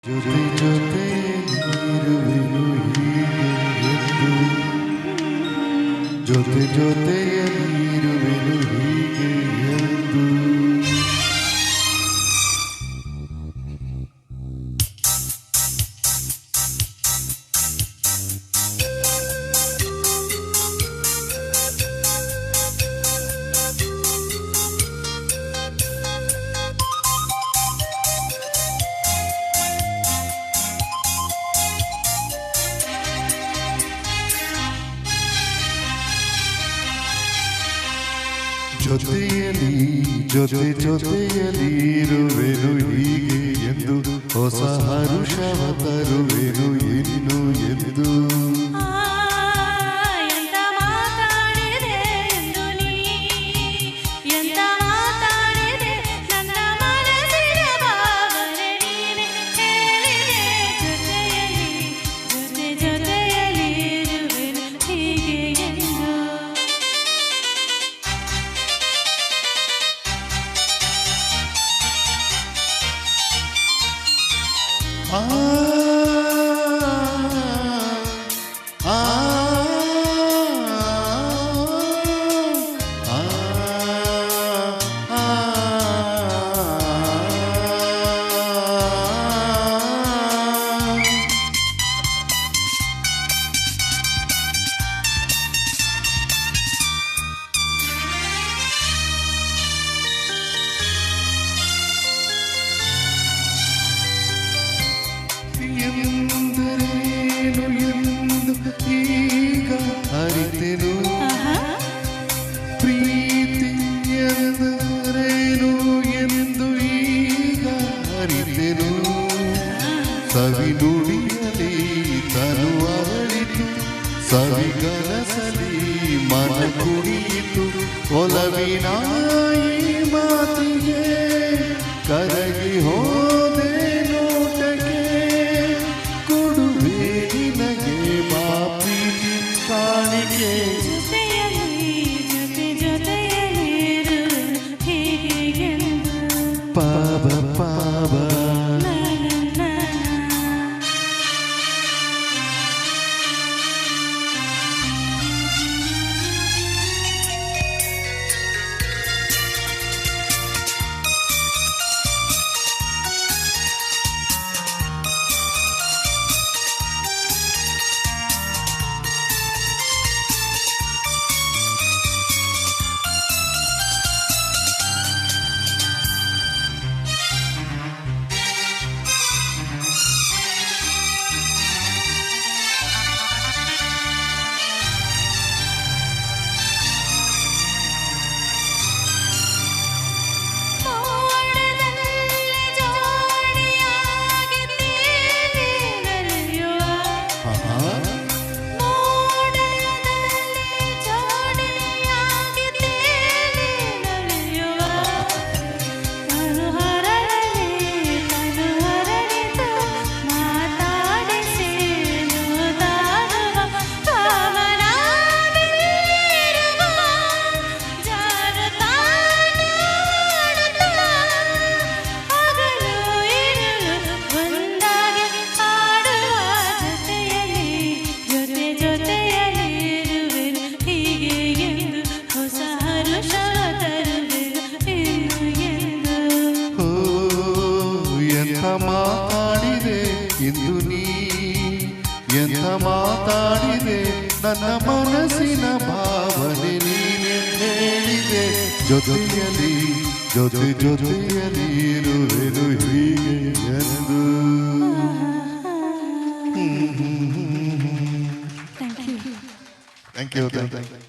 ಜೊತೆ ಜೊತೆ ಇರುವೆನು ಹೀಗೆ ಎಂದು ಜೊತೆ ಜೊತೆಯಲ್ಲಿರುವೆನು ಹೀಗೆ ಎಂದು ಜೊತೆಯಲ್ಲಿ ಜೊತೆ ಜೊತೆಯಲ್ಲಿರುವೆನು ಹೀಗೆ ಎಂದು ಹೊಸ ಹರುಷವ ತರುವೆನು ಇನ್ನು ಎಂದು ಆ ಆ ಎಂದರೇನು ಎಂದು ಈಗ ಅರಿತೆನು ಪ್ರೀತಿ ಎಂದರೇನು ಎಂದು ಈಗ ಅರಿತೆನು ಸವಿ ನುಡಿಯಲಿ ತನು ಅರಳಿತು ಸವಿಗನಸಲಿ ಮನ ಕುಡಿಯಿತು ಒಲವಿನ ಈ ಮಾತಿಗೆ ಕರಗಿ ಹೋದೆ ಕಾಣಿಕೆ ಪಾಪ ಪಾಪ ಮಾತಾಡಿದೆ ಇಂದು ನೀ ಎಂಥ ಮಾತಾಡಿದೆ ನನ್ನ ಮನಸ್ಸಿನ ಭಾವನೆ ನೀನೆ ಹೇಳಿದೆ ಜೊತೆಯಲ್ಲಿ ಜೊತೆ ಜೊತೆಯಲ್ಲಿ ಇರುವೆನು ಹೀಗೆ ಎಂದು ಥ್ಯಾಂಕ್ ಯು